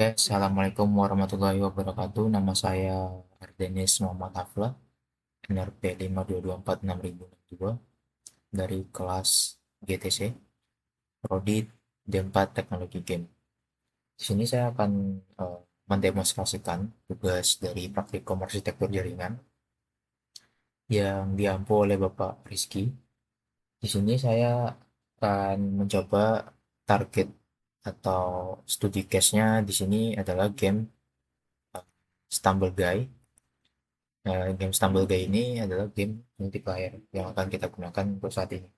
Oke, Assalamualaikum warahmatullahi wabarakatuh. Nama saya Ardenis Muhammad Afla, NRP 52246.062 dari kelas GTC, Prodi D4 Teknologi Game. Di sini saya akan mendemonstrasikan tugas dari praktikum arsitektur jaringan yang diampu oleh Bapak Rizky. Di sini saya akan mencoba target atau studi case-nya di sini adalah game eh, Stumble Guy. Game Stumble Guy ini adalah game multiplayer yang akan kita gunakan untuk saat ini.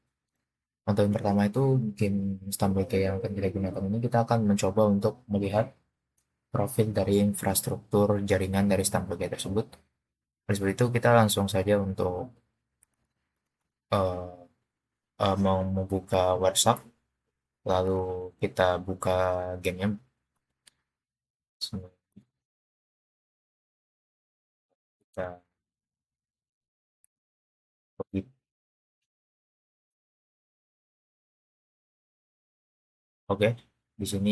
Untuk yang pertama itu game Stumble Guy yang akan kita gunakan ini kita akan mencoba untuk melihat profil dari infrastruktur jaringan dari Stumble Guy tersebut. Oleh sebab itu kita langsung saja untuk eh, mau membuka WhatsApp, lalu kita buka gamenya. Kita pergi. Oke, di sini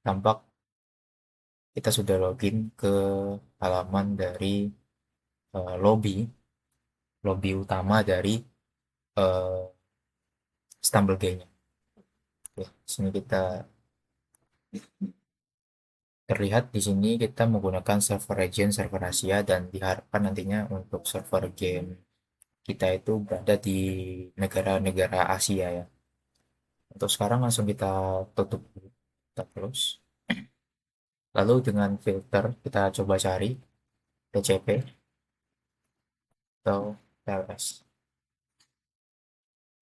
tampak kita sudah login ke halaman dari lobby utama dari eh, Stumble Guy-nya. Oke, di sini kita terlihat di sini kita menggunakan server region, server Asia dan diharapkan nantinya untuk server game kita itu berada di negara-negara Asia ya. Untuk sekarang langsung kita tutup dulu, kita close. Lalu dengan filter kita coba cari TCP atau TLS.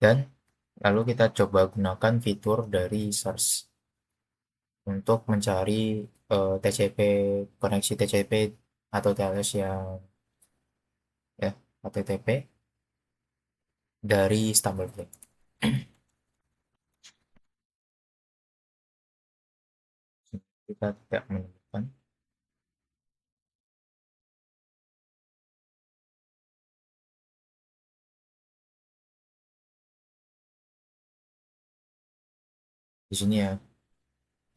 Dan lalu kita coba gunakan fitur dari search untuk mencari TCP, koneksi TCP atau TLS yang ya HTTP dari Stumblebee. Kita tidak menemukan. Di sini ya.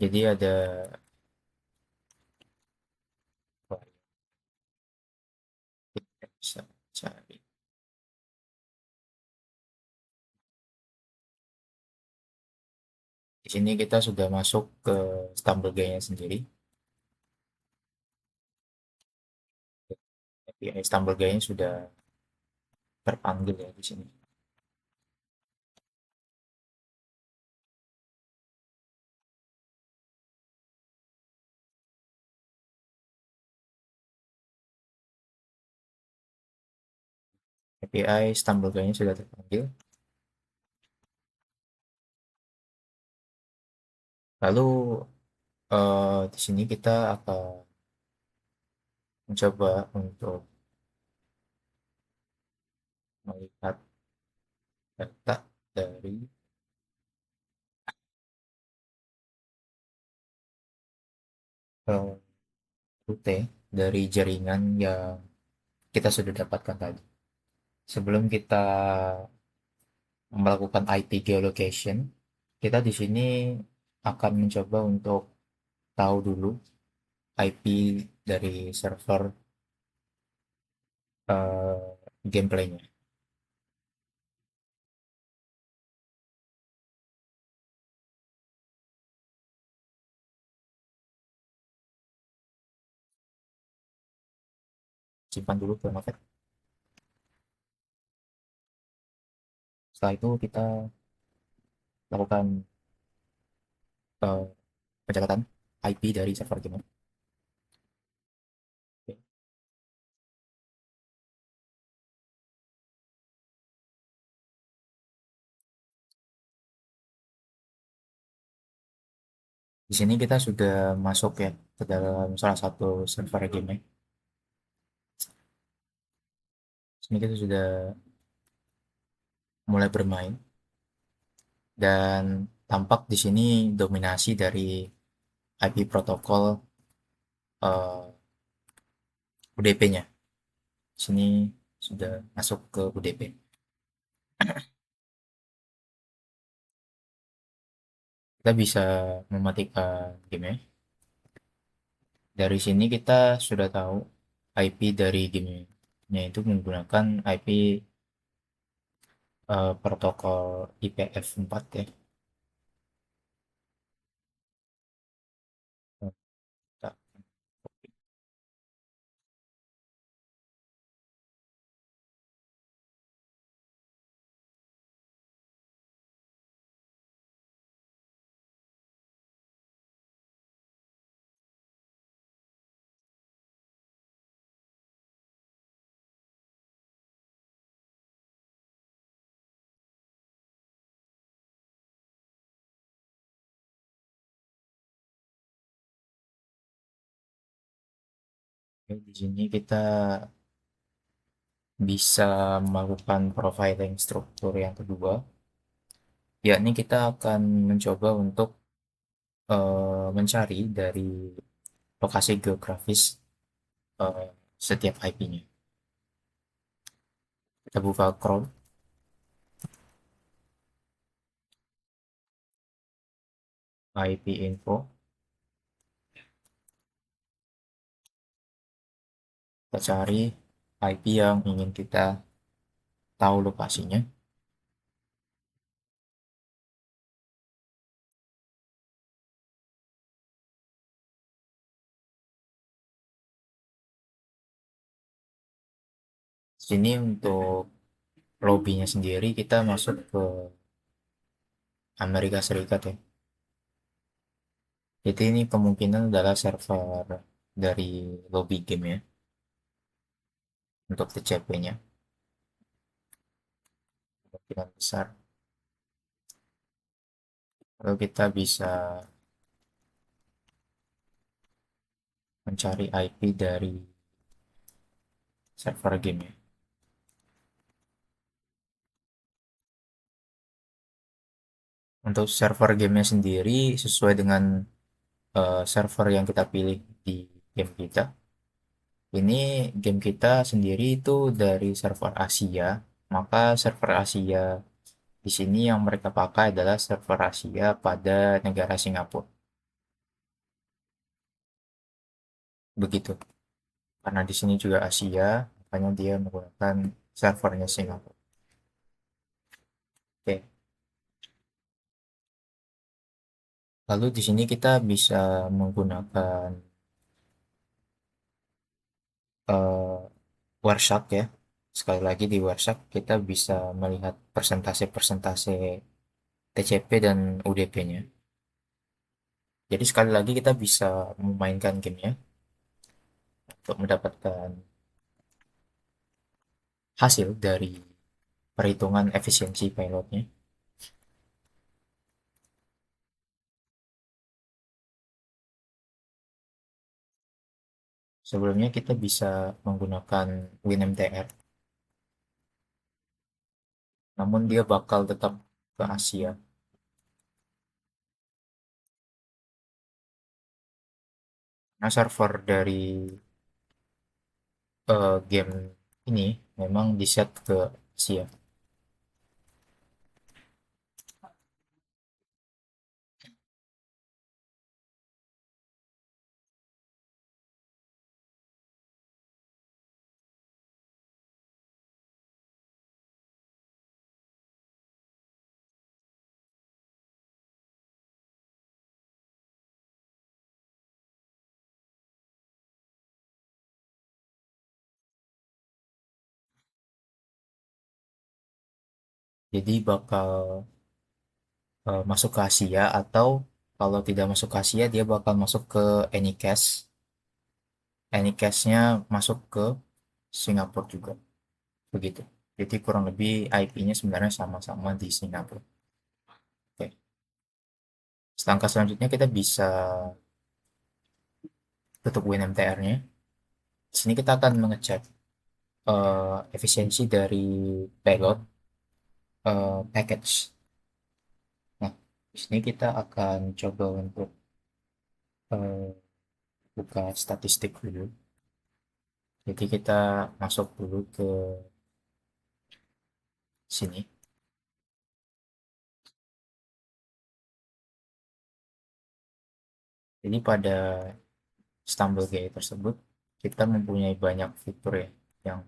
Jadi ada kita bisa cari. Di sini kita sudah masuk ke Stumblebee-nya sendiri. API Stumblebee-nya sudah terpanggil ya di sini. API Stumblebee-nya sudah terpanggil. Lalu di sini kita akan mencoba untuk melihat data dari rute dari jaringan yang kita sudah dapatkan tadi. Sebelum kita melakukan IP geolocation, kita di sini akan mencoba untuk tahu dulu IP dari server gameplaynya. Simpan dulu ke novet. Setelah itu kita lakukan eh, pencatatan IP dari server game. Oke. Di sini kita sudah masuk ya ke dalam salah satu server game. Di sini kita sudah mulai bermain dan tampak di sini dominasi dari IP protokol UDP-nya. Di sini sudah masuk ke UDP. Kita bisa mematikan game-nya. Dari sini kita sudah tahu IP dari gamenya itu menggunakan IP protokol IPv4 ya. Oke, di sini kita bisa melakukan profiling struktur yang kedua, yakni kita akan mencoba untuk mencari dari lokasi geografis setiap IP-nya. Kita buka Chrome, IP info, kita cari IP yang ingin kita tahu lokasinya. Sini untuk lobbynya sendiri kita masuk ke Amerika Serikat ya. Jadi ini kemungkinan adalah server dari lobby game ya untuk TCP-nya kemungkinan besar. Lalu kita bisa mencari IP dari server game ya. Untuk server gamenya sendiri sesuai dengan server yang kita pilih di game kita. Ini game kita sendiri itu dari server Asia, maka server Asia di sini yang mereka pakai adalah server Asia pada negara Singapura. Begitu. Karena di sini juga Asia, makanya dia menggunakan servernya Singapura. Oke. Lalu di sini kita bisa menggunakan eh, Wireshark ya. Sekali lagi di Wireshark kita bisa melihat persentase-persentase TCP dan UDP-nya. Jadi sekali lagi kita bisa memainkan gamenya untuk mendapatkan hasil dari perhitungan efisiensi payloadnya. Sebelumnya kita bisa menggunakan WinMTR, namun dia bakal tetap ke Asia. Nah, server dari game ini memang di set ke Asia. Jadi bakal masuk ke Asia atau kalau tidak masuk ke Asia dia bakal masuk ke Anycast. Anycast-nya masuk ke Singapura juga. Begitu. Jadi kurang lebih IP-nya sebenarnya sama-sama di Singapura. Oke. Langkah selanjutnya kita bisa tutup WinMTR-nya. Di sini kita akan mengecek efisiensi dari payload package. Nah, di sini kita akan coba untuk eh, buka statistik dulu. Jadi kita masuk dulu ke sini. Jadi pada Stumble GI tersebut kita mempunyai banyak fitur ya yang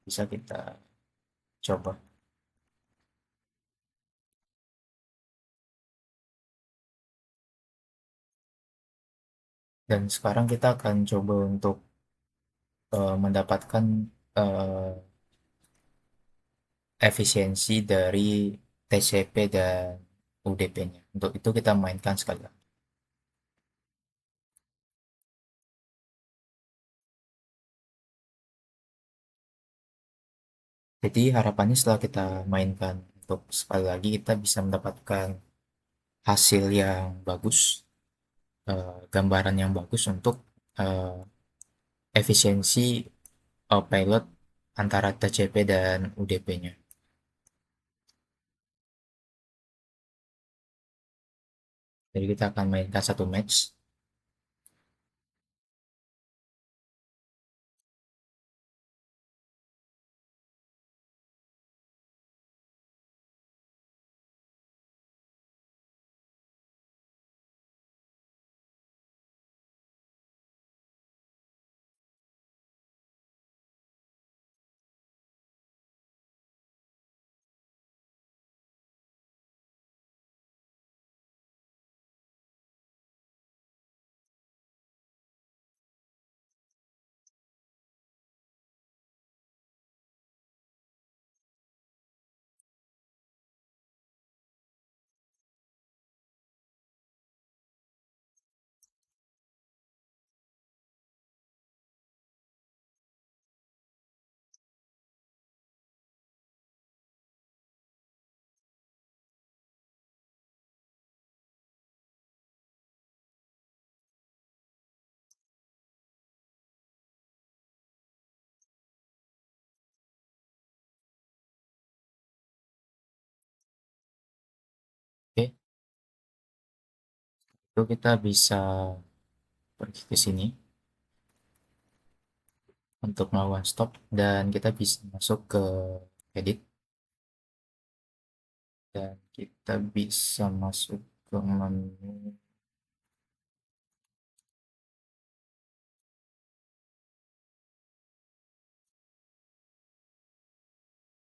bisa kita coba. Dan sekarang kita akan coba untuk mendapatkan eh, efisiensi dari TCP dan UDP-nya. Untuk itu kita mainkan sekali lagi. Jadi harapannya setelah kita mainkan untuk sekali lagi kita bisa mendapatkan hasil yang bagus, gambaran yang bagus untuk eh, efisiensi pilot antara TCP dan UDP-nya. Jadi kita akan mainkan satu match. Oke, itu kita bisa pergi ke sini untuk melakukan stop dan kita bisa masuk ke edit dan kita bisa masuk ke menu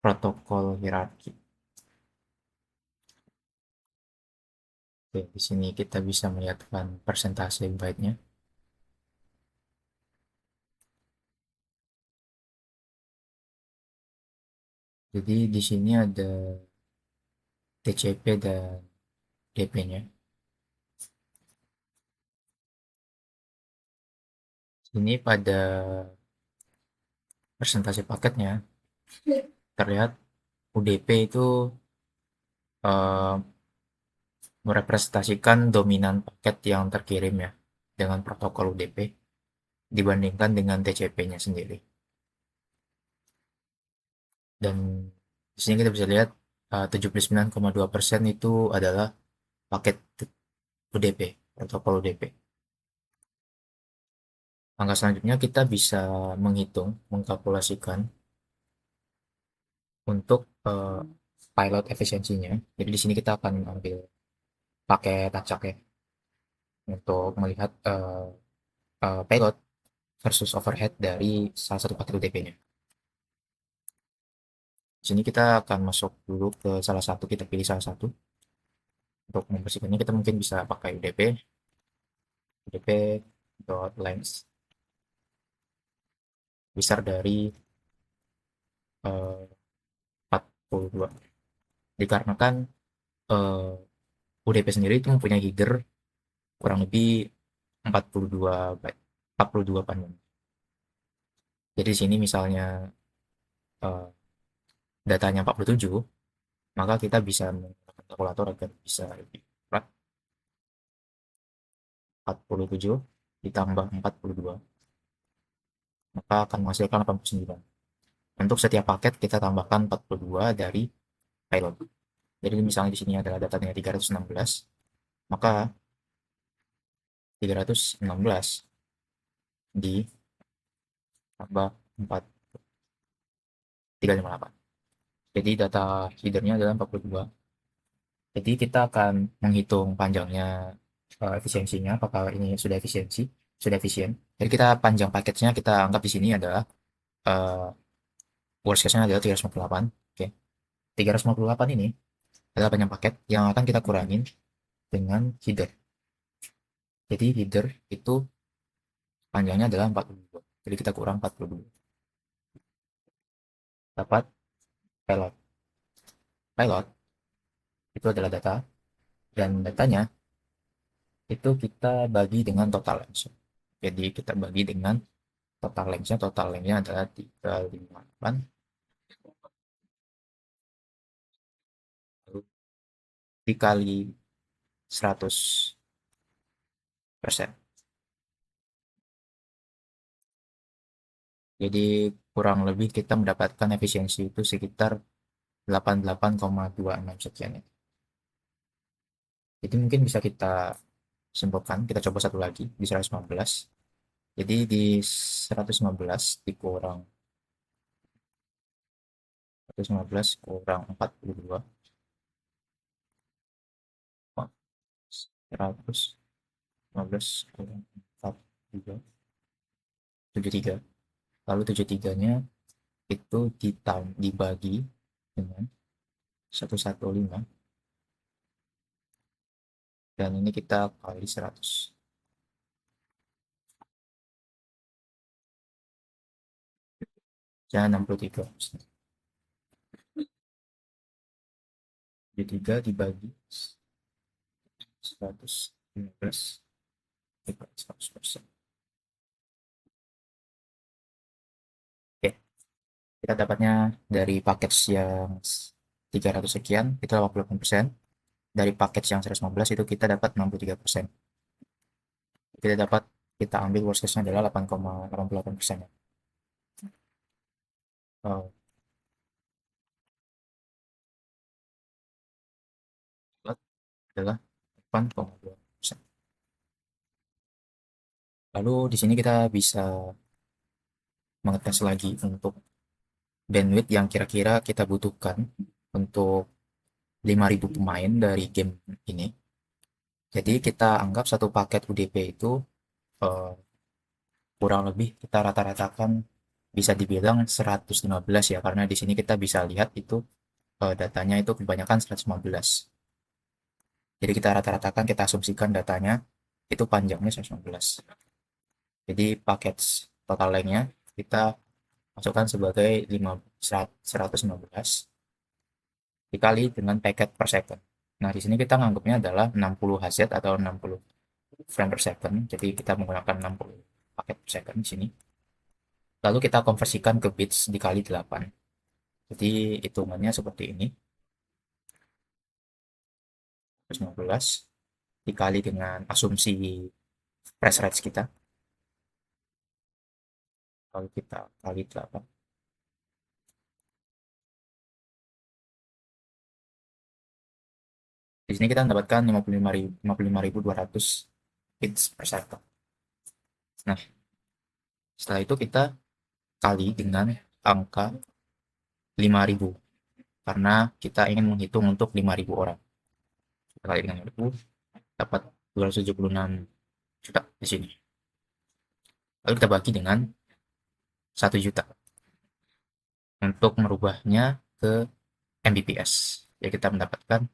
protokol hierarki. Oke, di sini kita bisa melihatkan persentase byte-nya. Jadi di sini ada TCP dan DP-nya. Ini pada persentase paketnya terlihat UDP itu eh, merepresentasikan dominan paket yang terkirim ya dengan protokol UDP dibandingkan dengan TCP-nya sendiri. Dan di sini kita bisa lihat 79,2% itu adalah paket UDP, protokol UDP. Langkah selanjutnya kita bisa menghitung, mengkalkulasikan untuk pilot efisiensinya. Jadi di sini kita akan ambil paket acak ya untuk melihat payload versus overhead dari salah satu paket UDP-nya. Di sini kita akan masuk dulu ke salah satu, kita pilih salah satu. Untuk membersihkannya kita mungkin bisa pakai UDP.length besar dari 42. Dikarenakan eh, UDP sendiri itu mempunyai header kurang lebih 42 byte, 42 panjang. Jadi di sini misalnya eh, datanya 47, maka kita bisa menggunakan kalkulator agar bisa lebih cepat. 47 ditambah 42 maka akan menghasilkan 89. Untuk setiap paket kita tambahkan 42 dari payload. Jadi misalnya di sini adalah datanya 316, maka 316 ditambah 4, 358. Jadi data headernya adalah 42. Jadi kita akan menghitung panjangnya efisiensinya, apakah ini sudah efisiensi. sudah efisien. Jadi kita panjang paketnya kita anggap di sini adalah eh, worst case-nya adalah 358. Oke. 358 ini adalah panjang paket yang akan kita kurangin dengan header. Jadi header itu panjangnya adalah 42. Jadi kita kurang 42. Dapat payload. Payload itu adalah data dan datanya itu kita bagi dengan total length. Jadi kita bagi dengan total length-nya. Total length-nya adalah 358 lalu dikali 100%. Jadi kurang lebih kita mendapatkan efisiensi itu sekitar 88,26 sekian ya. Jadi mungkin bisa kita simpulkan, kita coba satu lagi di 115. Jadi di 115 dikurang 115 kurang 42, 115 kurang 42, 73. Lalu 73-nya itu dibagi dengan 115 dan ini kita kali 100. Jangan 63. 73 dibagi 115 dibagi 100%. Oke, kita dapatnya dari paket yang 300 sekian itu 88%. Dari paket yang 115 itu kita dapat 63%. Kita dapat kita ambil worst case-nya adalah 8,88%. Oh, adalah 8,2%. Lalu di sini kita bisa mengetes lagi untuk bandwidth yang kira-kira kita butuhkan untuk 5.000 pemain dari game ini. Jadi kita anggap satu paket UDP itu eh, kurang lebih kita rata-ratakan bisa dibilang 115 ya, karena di sini kita bisa lihat itu datanya itu kebanyakan 115. Jadi kita rata-ratakan, kita asumsikan datanya itu panjangnya 115. Jadi paket total length-nya kita masukkan sebagai 115 dikali dengan paket per second. Nah, di sini kita nganggapnya adalah 60 Hz atau 60 frame per second. Jadi kita menggunakan 60 paket per second di sini. Lalu kita konversikan ke bits dikali 8. Jadi hitungannya seperti ini. 115 dikali dengan asumsi press rate kita. Lalu kita kali 8. Di sini kita mendapatkan 55.200 bits per second. Nah, setelah itu kita kali dengan angka 5.000 karena kita ingin menghitung untuk 5.000 orang. Kita kali dengan 5.000 dapat 276 juta di sini. Lalu kita bagi dengan 1 juta untuk merubahnya ke Mbps. Ya kita mendapatkan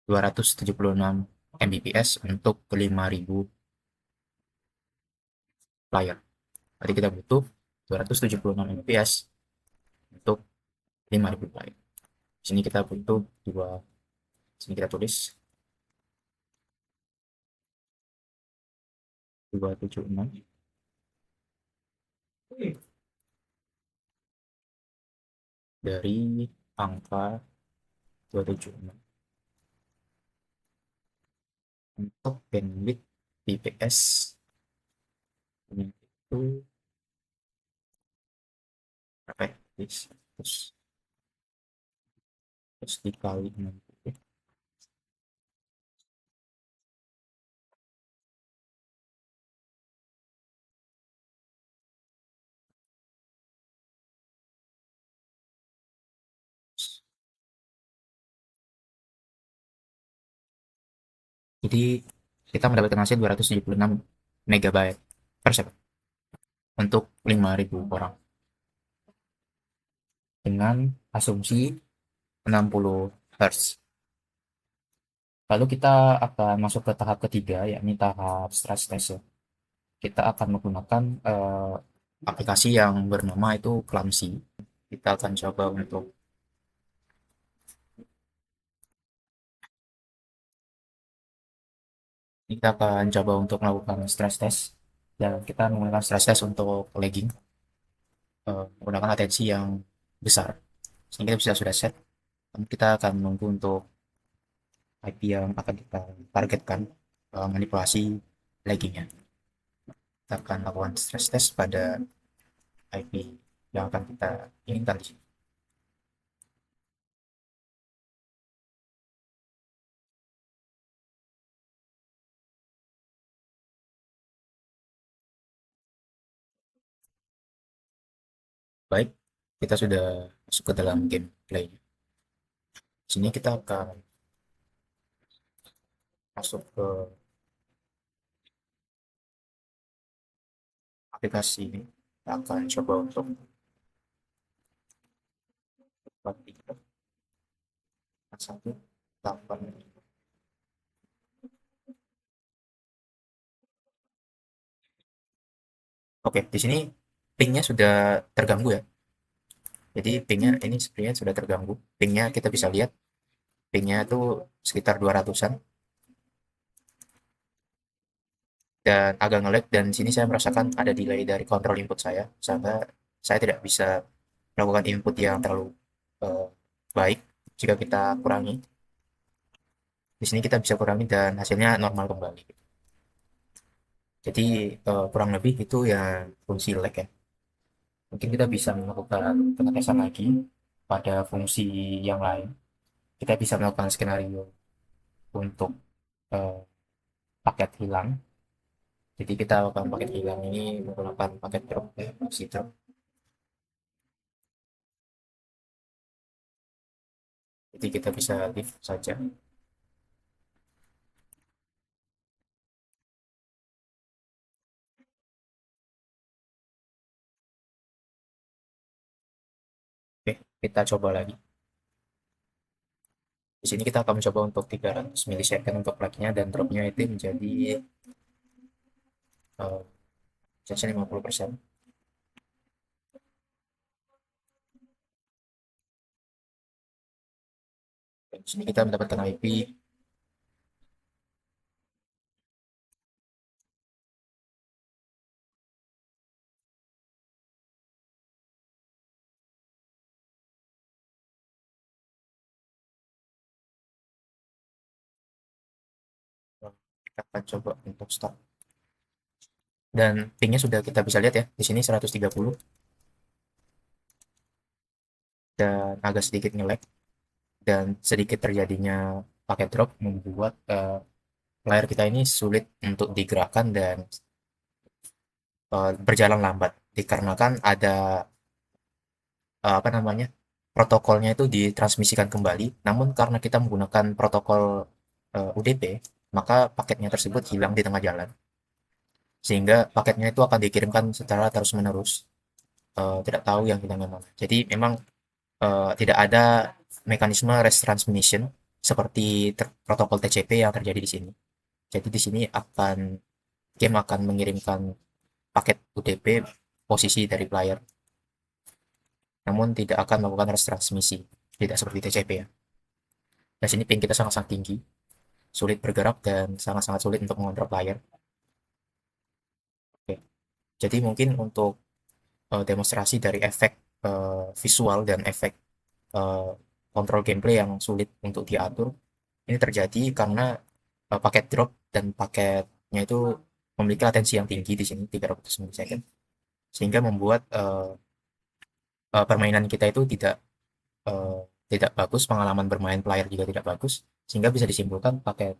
276 Mbps untuk 5.000 player. Berarti kita butuh 276 Mbps untuk 5.000 player. Di sini kita butuh dua, di sini kita tulis 276 dari angka 276 untuk bandwidth BPS itu berapa ya? Terus dikali 60. Jadi kita mendapatkan hasil 276 megabyte per second untuk 5.000 orang dengan asumsi 60 Hz. Lalu kita akan masuk ke tahap ketiga, yakni tahap stress test ya. Kita akan menggunakan aplikasi yang bernama itu Clumsy. Kita akan coba untuk kita akan coba untuk melakukan stress test dan kita menggunakan stress test untuk lagging menggunakan latensi yang besar. Sehingga kita bisa sudah set. Kita akan menunggu untuk IP yang akan kita targetkan manipulasi laggingnya. Kita akan lakukan stress test pada IP yang akan kita inginkan di sini. Baik, kita sudah masuk ke dalam gameplay. Di sini kita akan masuk ke aplikasi ini. Kita akan coba untuk buat 1 8. Oke, di sini pingnya sudah terganggu ya. Jadi pingnya ini sebenarnya sudah terganggu. Pingnya kita bisa lihat, pingnya itu sekitar 200-an dan agak nge-lag dan sini saya merasakan ada delay dari kontrol input saya sehingga saya tidak bisa melakukan input yang terlalu eh, baik. Jika kita kurangi, di sini kita bisa kurangi dan hasilnya normal kembali. Jadi kurang lebih itu ya fungsi lag ya. Mungkin kita bisa melakukan pengetesan lagi pada fungsi yang lain. Kita bisa melakukan skenario untuk eh, paket hilang. Jadi kita melakukan paket hilang ini menggunakan paket drop ya, fungsi drop. Jadi kita bisa leave saja. Oke, kita coba lagi. Di sini kita akan mencoba untuk 300 milisecond untuk lag-nya dan drop-nya itu menjadi uh, 50%. Di sini kita mendapatkan IP. Kita akan coba untuk start. Dan pingnya sudah kita bisa lihat ya. Di sini 130 dan agak sedikit nge-lag dan sedikit terjadinya paket drop membuat layar kita ini sulit untuk digerakkan dan berjalan lambat dikarenakan ada apa namanya protokolnya itu ditransmisikan kembali. Namun karena kita menggunakan protokol UDP, maka paketnya tersebut hilang di tengah jalan. Sehingga paketnya itu akan dikirimkan secara terus-menerus, tidak tahu yang hilang yang mana. Jadi memang tidak ada mekanisme rest transmission seperti protokol TCP yang terjadi di sini. Jadi di sini game akan mengirimkan paket UDP posisi dari player, namun tidak akan melakukan rest transmisi, tidak seperti TCP ya. Di sini ping kita sangat-sangat tinggi, sulit bergerak dan sangat-sangat sulit untuk mengontrol player. Oke. Jadi mungkin untuk demonstrasi dari efek visual dan efek eh, kontrol gameplay yang sulit untuk diatur, ini terjadi karena paket drop dan paketnya itu memiliki latensi yang tinggi di sini 300 milisecond sehingga membuat permainan kita itu eh, tidak bagus, pengalaman bermain player juga tidak bagus, sehingga bisa disimpulkan paket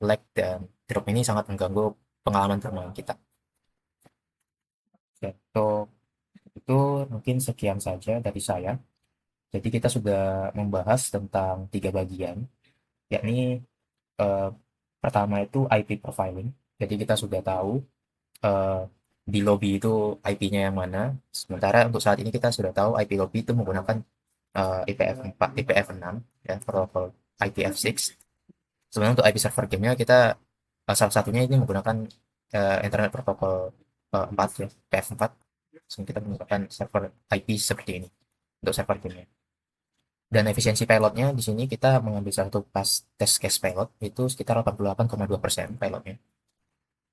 lag dan drop ini sangat mengganggu pengalaman bermain kita. Oke, itu mungkin sekian saja dari saya. Jadi kita sudah membahas tentang 3 bagian, yakni eh, Pertama itu IP profiling. Jadi kita sudah tahu eh, di lobby itu IP-nya yang mana. Sementara untuk saat ini kita sudah tahu IP lobby itu menggunakan IPv4, IPv6, ya, protokol IPv6. Sebenarnya untuk IP server gamenya kita salah satunya ini menggunakan Internet Protocol 4, ya, IPv4. Sehingga kita menggunakan server IP seperti ini untuk server gamenya. Dan efisiensi pilotnya di sini kita mengambil satu pas tes case pilot itu sekitar 88,2% pilotnya.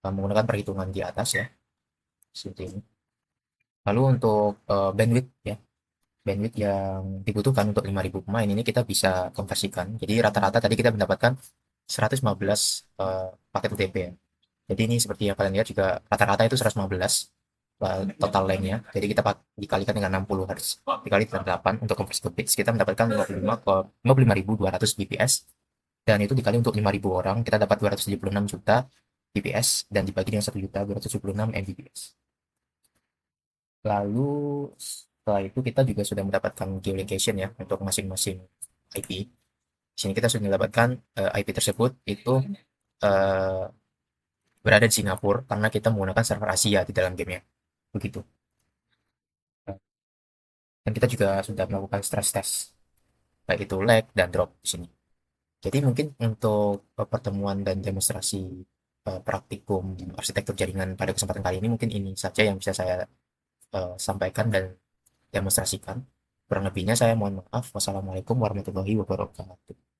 Menggunakan perhitungan di atas, ya, seperti ini. Lalu untuk bandwidth, ya, bandwidth yang dibutuhkan untuk 5.000 pemain ini kita bisa konversikan. Jadi rata-rata tadi kita mendapatkan 115 paket UTP, ya. Jadi ini seperti yang kalian lihat juga rata-rata itu 115 total lengthnya. Jadi kita dikalikan dengan 60 Hz dikali dengan 8 untuk konversi ke bits kita mendapatkan 55.200 bps, dan itu dikali untuk 5.000 orang kita dapat 276 juta bps dan dibagi dengan 1.276 Mbps. Lalu setelah itu kita juga sudah mendapatkan geolocation, ya, untuk masing-masing IP. Di sini kita sudah mendapatkan IP tersebut itu eh, berada di Singapura karena kita menggunakan server Asia di dalam gamenya. Begitu. Dan kita juga sudah melakukan stress test, baik itu lag dan drop di sini. Jadi mungkin untuk pertemuan dan demonstrasi praktikum arsitektur jaringan pada kesempatan kali ini mungkin ini saja yang bisa saya sampaikan dan demonstrasikan. Kurang lebihnya saya mohon maaf. Wassalamualaikum warahmatullahi wabarakatuh.